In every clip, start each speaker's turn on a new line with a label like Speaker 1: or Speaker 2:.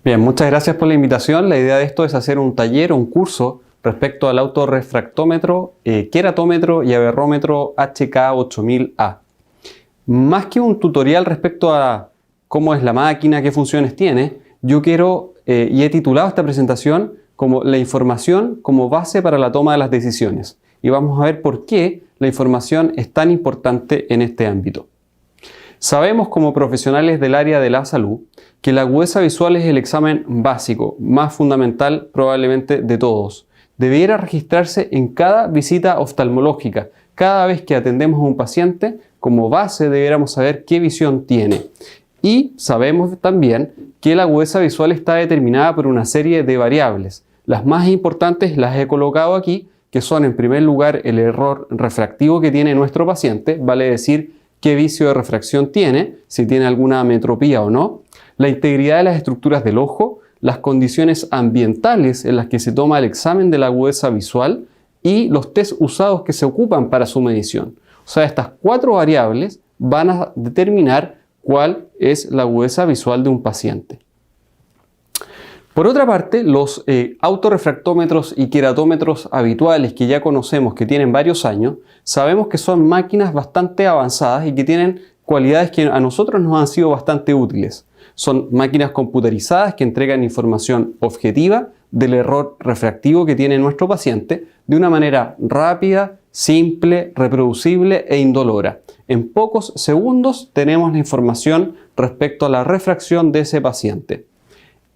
Speaker 1: Bien, muchas gracias por la invitación. La idea de esto es hacer un taller o un curso respecto al autorrefractómetro, queratómetro y aberrómetro HK8000A. Más que un tutorial respecto a cómo es la máquina, qué funciones tiene, yo quiero y he titulado esta presentación como la información como base para la toma de las decisiones. Y vamos a ver por qué la información es tan importante en este ámbito. Sabemos como profesionales del área de la salud que la agudeza visual es el examen básico, más fundamental probablemente de todos. Debiera registrarse en cada visita oftalmológica. Cada vez que atendemos a un paciente, como base debiéramos saber qué visión tiene. Y sabemos también que la agudeza visual está determinada por una serie de variables. Las más importantes las he colocado aquí, que son en primer lugar el error refractivo que tiene nuestro paciente, vale decir qué vicio de refracción tiene, si tiene alguna ametropía o no, la integridad de las estructuras del ojo, las condiciones ambientales en las que se toma el examen de la agudeza visual y los test usados que se ocupan para su medición. O sea, estas cuatro variables van a determinar cuál es la agudeza visual de un paciente. Por otra parte, los autorrefractómetros y queratómetros habituales que ya conocemos, que tienen varios años, sabemos que son máquinas bastante avanzadas y que tienen cualidades que a nosotros nos han sido bastante útiles. Son máquinas computarizadas que entregan información objetiva del error refractivo que tiene nuestro paciente de una manera rápida, simple, reproducible e indolora. En pocos segundos tenemos la información respecto a la refracción de ese paciente.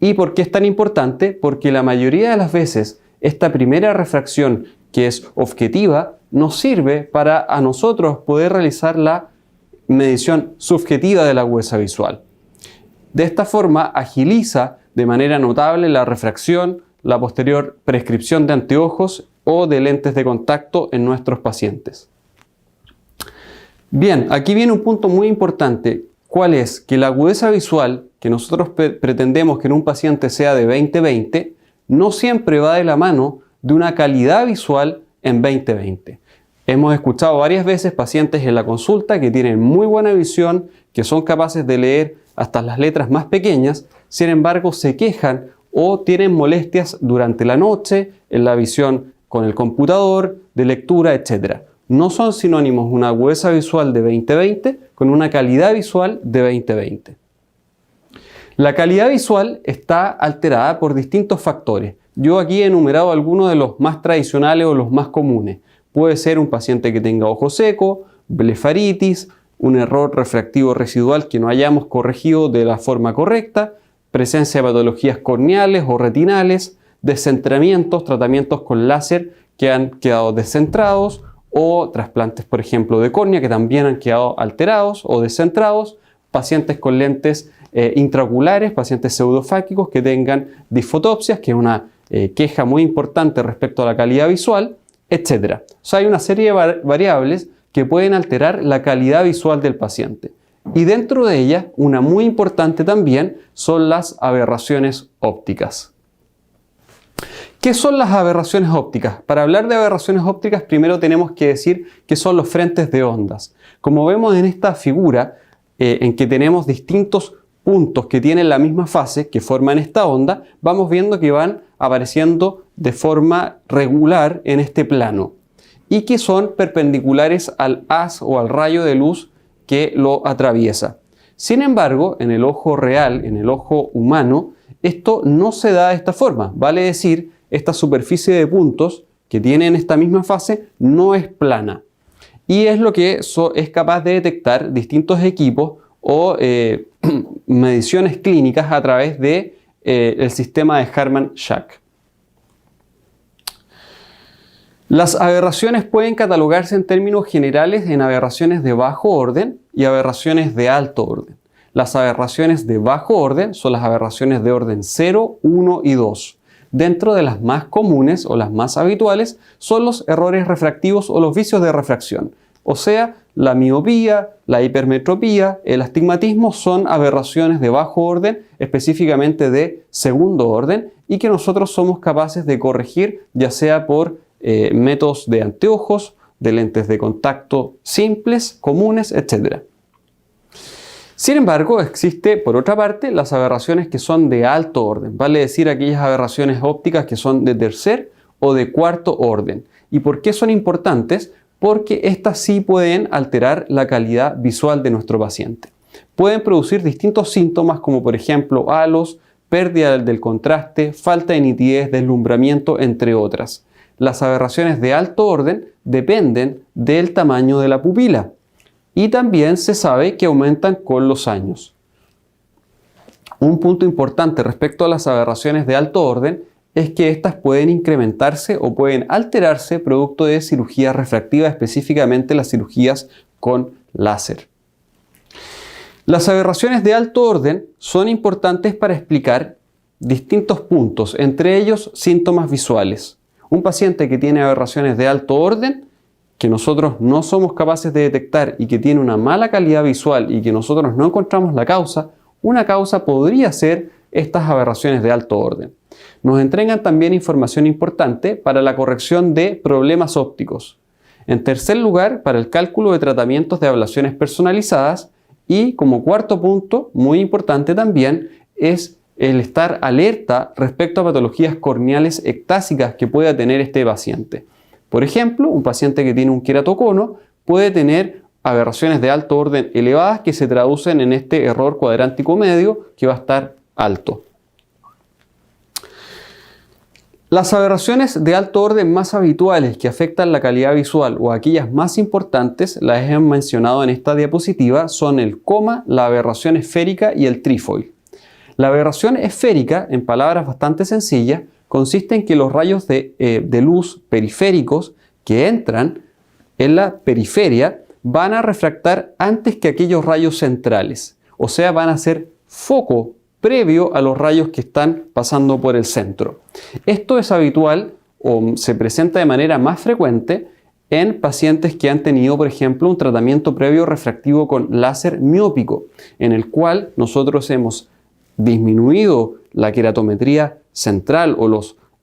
Speaker 1: ¿Y por qué es tan importante? Porque la mayoría de las veces esta primera refracción, que es objetiva, nos sirve para a nosotros poder realizar la medición subjetiva de la agudeza visual. De esta forma agiliza de manera notable la refracción, la posterior prescripción de anteojos o de lentes de contacto en nuestros pacientes. Bien, aquí viene un punto muy importante. ¿Cuál es? Que la agudeza visual que nosotros pretendemos que en un paciente sea de 20/20 no siempre va de la mano de una calidad visual en 20/20. Hemos escuchado varias veces pacientes en la consulta que tienen muy buena visión, que son capaces de leer hasta las letras más pequeñas, sin embargo se quejan o tienen molestias durante la noche, en la visión con el computador, de lectura, etc. No son sinónimos una agudeza visual de 20/20 con una calidad visual de 20/20. La calidad visual está alterada por distintos factores. Yo aquí he enumerado algunos de los más tradicionales o los más comunes. Puede ser un paciente que tenga ojo seco, blefaritis, un error refractivo residual que no hayamos corregido de la forma correcta, presencia de patologías corneales o retinales, descentramientos, tratamientos con láser que han quedado descentrados o trasplantes, por ejemplo, de córnea que también han quedado alterados o descentrados, pacientes con lentes intraoculares, pacientes pseudofáquicos que tengan disfotopsias, que es una queja muy importante respecto a la calidad visual, etc. O sea, hay una serie de variables que pueden alterar la calidad visual del paciente. Y dentro de ellas, una muy importante también son las aberraciones ópticas. ¿Qué son las aberraciones ópticas? Para hablar de aberraciones ópticas, primero tenemos que decir qué son los frentes de ondas. Como vemos en esta figura, en que tenemos distintos puntos que tienen la misma fase, que forman esta onda, vamos viendo que van apareciendo de forma regular en este plano y que son perpendiculares al haz o al rayo de luz que lo atraviesa. Sin embargo, en el ojo real, en el ojo humano, esto no se da de esta forma. Vale decir, esta superficie de puntos que tiene en esta misma fase no es plana. Y es lo que es capaz de detectar distintos equipos o mediciones clínicas a través de el sistema de Harman-Shack. Las aberraciones pueden catalogarse en términos generales en aberraciones de bajo orden y aberraciones de alto orden. Las aberraciones de bajo orden son las aberraciones de orden 0, 1 y 2. Dentro de las más comunes o las más habituales son los errores refractivos o los vicios de refracción. O sea, la miopía, la hipermetropía, el astigmatismo son aberraciones de bajo orden, específicamente de segundo orden, y que nosotros somos capaces de corregir, ya sea por métodos de anteojos, de lentes de contacto simples, comunes, etc. Sin embargo, existe, por otra parte, las aberraciones que son de alto orden, vale decir aquellas aberraciones ópticas que son de tercer o de cuarto orden. ¿Y por qué son importantes? Porque estas sí pueden alterar la calidad visual de nuestro paciente. Pueden producir distintos síntomas como por ejemplo halos, pérdida del contraste, falta de nitidez, deslumbramiento, entre otras. Las aberraciones de alto orden dependen del tamaño de la pupila y también se sabe que aumentan con los años. Un punto importante respecto a las aberraciones de alto orden es que estas pueden incrementarse o pueden alterarse producto de cirugía refractiva, específicamente las cirugías con láser. Las aberraciones de alto orden son importantes para explicar distintos puntos, entre ellos síntomas visuales. Un paciente que tiene aberraciones de alto orden, que nosotros no somos capaces de detectar y que tiene una mala calidad visual y que nosotros no encontramos la causa, una causa podría ser estas aberraciones de alto orden. Nos entregan también información importante para la corrección de problemas ópticos. En tercer lugar, para el cálculo de tratamientos de ablaciones personalizadas. Y como cuarto punto, muy importante también, es el estar alerta respecto a patologías corneales ectásicas que pueda tener este paciente. Por ejemplo, un paciente que tiene un queratocono puede tener aberraciones de alto orden elevadas que se traducen en este error cuadrántico medio que va a estar alto. Las aberraciones de alto orden más habituales que afectan la calidad visual o aquellas más importantes, las he mencionado en esta diapositiva, son el coma, la aberración esférica y el trífoil. La aberración esférica, en palabras bastante sencillas, consiste en que los rayos de luz periféricos que entran en la periferia van a refractar antes que aquellos rayos centrales, o sea, van a ser foco previo a los rayos que están pasando por el centro. Esto es habitual o se presenta de manera más frecuente en pacientes que han tenido, por ejemplo, un tratamiento previo refractivo con láser miópico, en el cual nosotros hemos disminuido la queratometría central o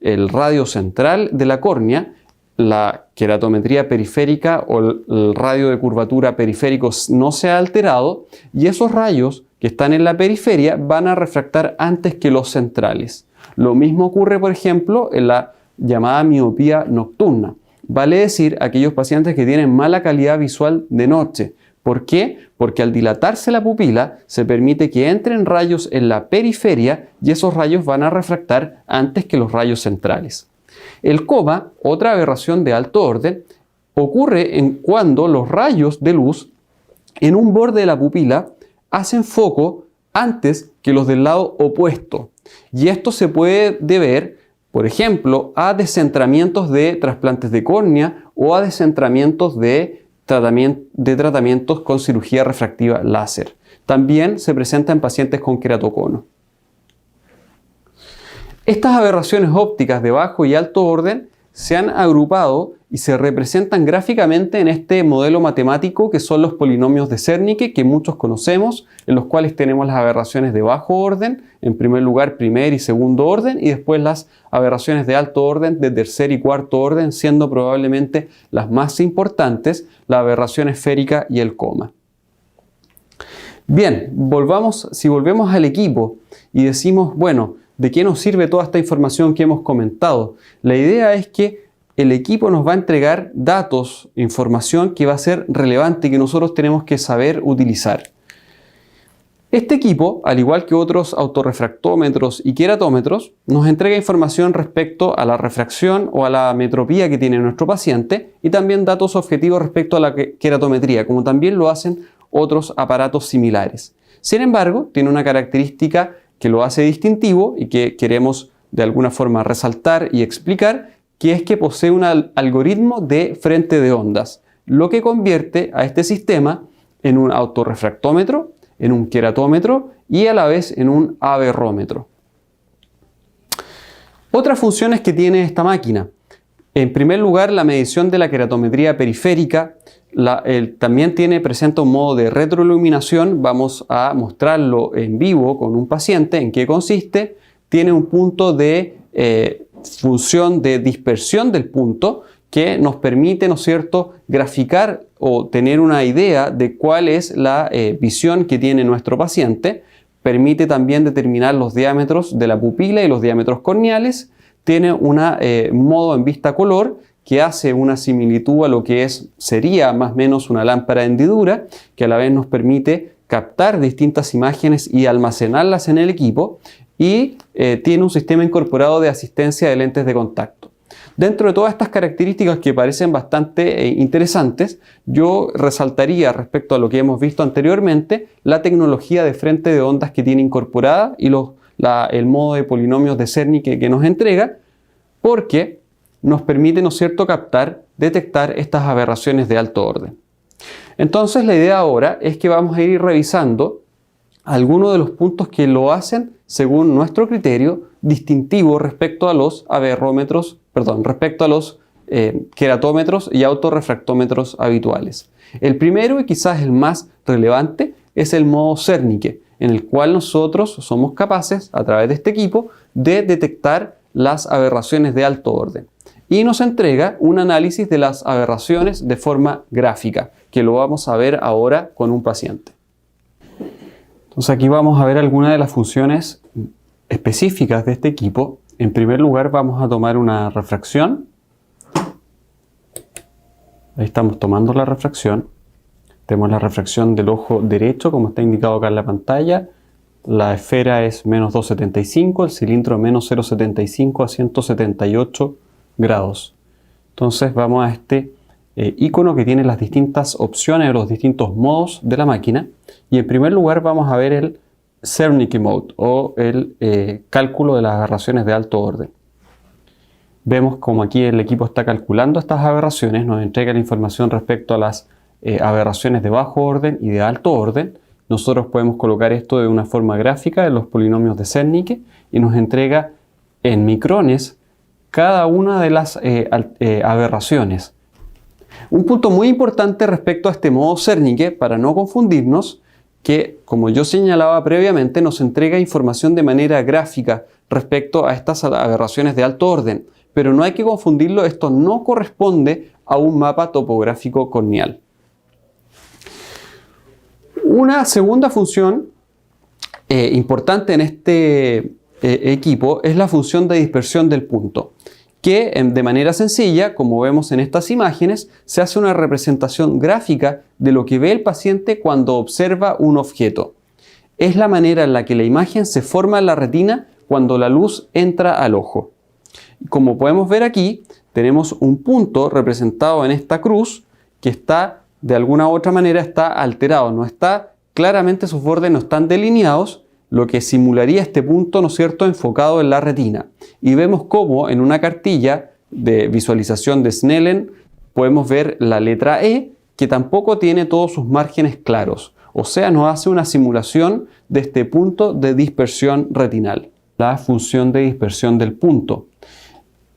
Speaker 1: el radio central de la córnea, la queratometría periférica o el radio de curvatura periférico no se ha alterado y esos rayos que están en la periferia van a refractar antes que los centrales. Lo mismo ocurre, por ejemplo, en la llamada miopía nocturna. Vale decir, aquellos pacientes que tienen mala calidad visual de noche. ¿Por qué? Porque al dilatarse la pupila se permite que entren rayos en la periferia y esos rayos van a refractar antes que los rayos centrales. El coma, otra aberración de alto orden, ocurre cuando los rayos de luz en un borde de la pupila hacen foco antes que los del lado opuesto. Y esto se puede deber, por ejemplo, a descentramientos de trasplantes de córnea o a descentramientos de tratamientos con cirugía refractiva láser. También se presenta en pacientes con queratocono. Estas aberraciones ópticas de bajo y alto orden se han agrupado y se representan gráficamente en este modelo matemático que son los polinomios de Zernike, que muchos conocemos, en los cuales tenemos las aberraciones de bajo orden, en primer lugar primer y segundo orden, y después las aberraciones de alto orden de tercer y cuarto orden, siendo probablemente las más importantes la aberración esférica y el coma. Bien, si volvemos al equipo y decimos, bueno, ¿de qué nos sirve toda esta información que hemos comentado? La idea es que el equipo nos va a entregar datos, información que va a ser relevante y que nosotros tenemos que saber utilizar. Este equipo, al igual que otros autorrefractómetros y queratómetros, nos entrega información respecto a la refracción o a la metropía que tiene nuestro paciente y también datos objetivos respecto a la queratometría, como también lo hacen otros aparatos similares. Sin embargo, tiene una característica que lo hace distintivo y que queremos de alguna forma resaltar y explicar, que es que posee un algoritmo de frente de ondas, lo que convierte a este sistema en un autorrefractómetro, en un queratómetro y a la vez en un aberrómetro. Otras funciones que tiene esta máquina. En primer lugar, la medición de la queratometría periférica. También presenta un modo de retroiluminación. Vamos a mostrarlo en vivo con un paciente. ¿En qué consiste? Tiene un punto de función de dispersión del punto que nos permite, ¿no es cierto?, graficar o tener una idea de cuál es la visión que tiene nuestro paciente. Permite también determinar los diámetros de la pupila y los diámetros corneales. Tiene un modo en vista color que hace una similitud a lo que sería más o menos una lámpara de hendidura, que a la vez nos permite captar distintas imágenes y almacenarlas en el equipo, y tiene un sistema incorporado de asistencia de lentes de contacto. Dentro de todas estas características que parecen bastante interesantes, yo resaltaría respecto a lo que hemos visto anteriormente la tecnología de frente de ondas que tiene incorporada y el modo de polinomios de Cerny que nos entrega, porque nos permite, ¿no es cierto?, detectar estas aberraciones de alto orden. Entonces la idea ahora es que vamos a ir revisando algunos de los puntos que lo hacen, según nuestro criterio, distintivo respecto a los queratómetros y autorrefractómetros habituales. El primero, y quizás el más relevante, es el modo Cerny, en el cual nosotros somos capaces, a través de este equipo, de detectar las aberraciones de alto orden. Y nos entrega un análisis de las aberraciones de forma gráfica, que lo vamos a ver ahora con un paciente. Entonces aquí vamos a ver algunas de las funciones específicas de este equipo. En primer lugar vamos a tomar una refracción. Ahí estamos tomando la refracción. Tenemos la refracción del ojo derecho, como está indicado acá en la pantalla. La esfera es menos 2,75, el cilindro menos 0,75 a 178 grados. Entonces vamos a este icono que tiene las distintas opciones, los distintos modos de la máquina, y en primer lugar vamos a ver el Cerny Mode o el cálculo de las aberraciones de alto orden. Vemos como aquí el equipo está calculando estas aberraciones, nos entrega la información respecto a las aberraciones de bajo orden y de alto orden. Nosotros podemos colocar esto de una forma gráfica en los polinomios de Cerny y nos entrega en micrones cada una de las aberraciones. Un punto muy importante respecto a este modo Cerny, para no confundirnos, que como yo señalaba previamente, nos entrega información de manera gráfica respecto a estas aberraciones de alto orden, pero no hay que confundirlo, esto no corresponde a un mapa topográfico corneal. Una segunda función importante en este equipo es la función de dispersión del punto, que de manera sencilla, como vemos en estas imágenes, se hace una representación gráfica de lo que ve el paciente cuando observa un objeto. Es la manera en la que la imagen se forma en la retina cuando la luz entra al ojo. Como podemos ver aquí, tenemos un punto representado en esta cruz que está, de alguna u otra manera, está alterado, no está claramente, sus bordes no están delineados, lo que simularía este punto, ¿no es cierto?, enfocado en la retina. Y vemos cómo en una cartilla de visualización de Snellen podemos ver la letra E, que tampoco tiene todos sus márgenes claros. O sea, nos hace una simulación de este punto de dispersión retinal. La función de dispersión del punto.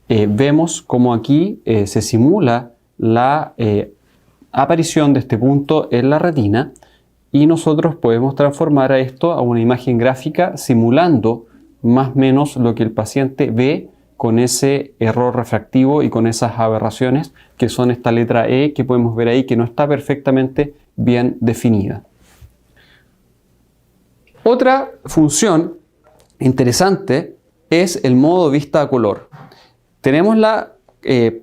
Speaker 1: Vemos cómo aquí se simula la aparición de este punto en la retina, y nosotros podemos transformar a esto a una imagen gráfica simulando más o menos lo que el paciente ve con ese error refractivo y con esas aberraciones que son esta letra E que podemos ver ahí, que no está perfectamente bien definida. Otra función interesante es el modo vista a color. Tenemos la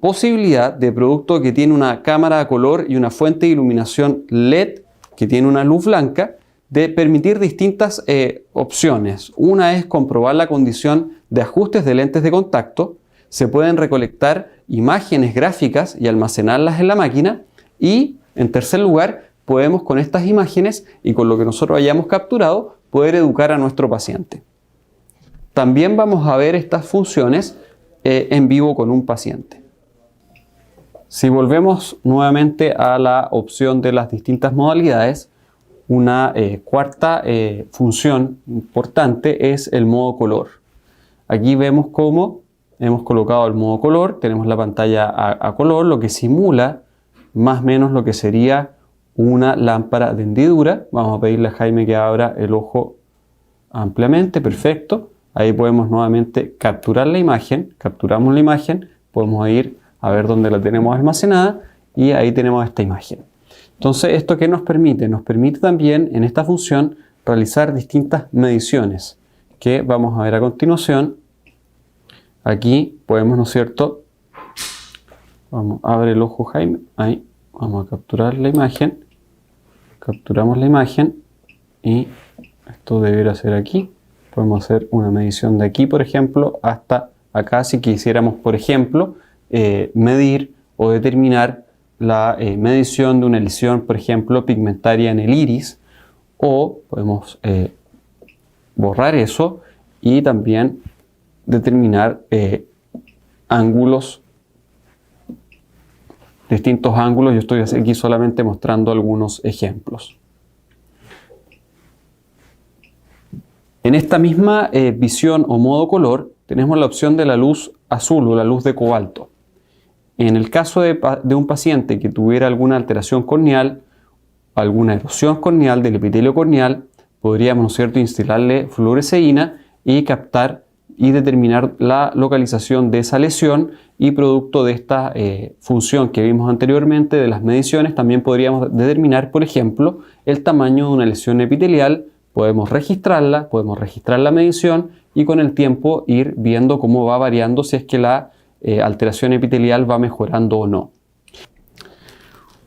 Speaker 1: posibilidad de producto que tiene una cámara a color y una fuente de iluminación LED que tiene una luz blanca, de permitir distintas opciones. Una es comprobar la condición de ajustes de lentes de contacto. Se pueden recolectar imágenes gráficas y almacenarlas en la máquina. Y en tercer lugar, podemos con estas imágenes y con lo que nosotros hayamos capturado, poder educar a nuestro paciente. También vamos a ver estas funciones en vivo con un paciente. Si volvemos nuevamente a la opción de las distintas modalidades, una cuarta función importante es el modo color. Aquí vemos cómo hemos colocado el modo color, tenemos la pantalla a color, lo que simula más o menos lo que sería una lámpara de hendidura. Vamos a pedirle a Jaime que abra el ojo ampliamente, perfecto. Ahí podemos nuevamente capturar la imagen, capturamos la imagen, podemos ir a ver dónde la tenemos almacenada y ahí tenemos esta imagen. Entonces, ¿esto qué nos permite? Nos permite también en esta función realizar distintas mediciones que vamos a ver a continuación. Aquí podemos, ¿no es cierto? Vamos, abre el ojo Jaime, ahí, vamos a capturar la imagen, capturamos la imagen y esto debería ser aquí. Podemos hacer una medición de aquí, por ejemplo, hasta acá si quisiéramos, por ejemplo, medir o determinar la medición de una lesión, por ejemplo, pigmentaria en el iris, o podemos borrar eso y también determinar ángulos, distintos ángulos. Yo estoy aquí solamente mostrando algunos ejemplos. En esta misma visión o modo color tenemos la opción de la luz azul o la luz de cobalto. En el caso de un paciente que tuviera alguna alteración corneal, alguna erosión corneal del epitelio corneal, podríamos, ¿no es cierto?, instalarle fluoresceína y captar y determinar la localización de esa lesión, y producto de esta función que vimos anteriormente de las mediciones, también podríamos determinar, por ejemplo, el tamaño de una lesión epitelial. Podemos registrar la medición y con el tiempo ir viendo cómo va variando, si es que la alteración epitelial va mejorando o no.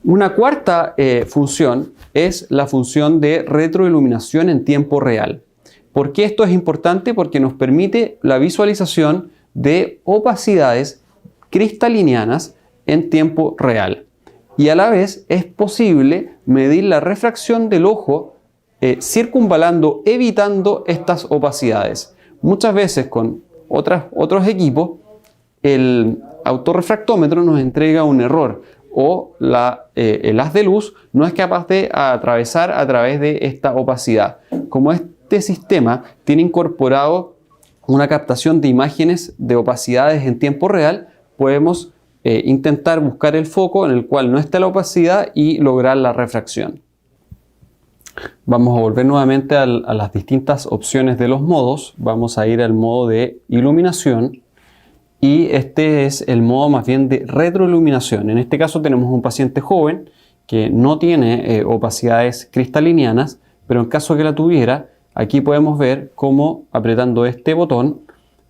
Speaker 1: Una cuarta función es la función de retroiluminación en tiempo real. ¿Por qué esto es importante? Porque nos permite la visualización de opacidades cristalinianas en tiempo real. Y a la vez es posible medir la refracción del ojo circunvalando, evitando estas opacidades. Muchas veces con otros equipos el autorrefractómetro nos entrega un error o el haz de luz no es capaz de atravesar a través de esta opacidad. Como este sistema tiene incorporado una captación de imágenes de opacidades en tiempo real, podemos intentar buscar el foco en el cual no está la opacidad y lograr la refracción. Vamos a volver nuevamente a las distintas opciones de los modos. Vamos a ir al modo de iluminación y este es el modo más bien de retroiluminación. En este caso tenemos un paciente joven que no tiene opacidades cristalinianas, pero en caso que la tuviera, aquí podemos ver cómo apretando este botón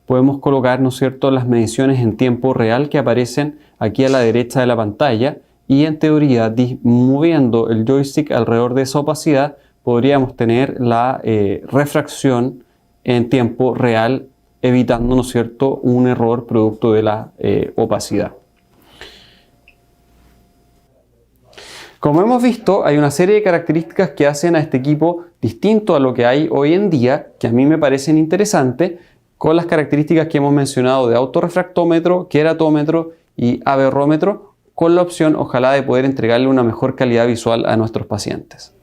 Speaker 1: podemos colocar, ¿no es cierto?, las mediciones en tiempo real que aparecen aquí a la derecha de la pantalla, y en teoría moviendo el joystick alrededor de esa opacidad podríamos tener la refracción en tiempo real, evitando, ¿no es cierto?, un error producto de la opacidad. Como hemos visto, hay una serie de características que hacen a este equipo distinto a lo que hay hoy en día, que a mí me parecen interesantes, con las características que hemos mencionado de autorrefractómetro, queratómetro y aberrómetro, con la opción, ojalá, de poder entregarle una mejor calidad visual a nuestros pacientes.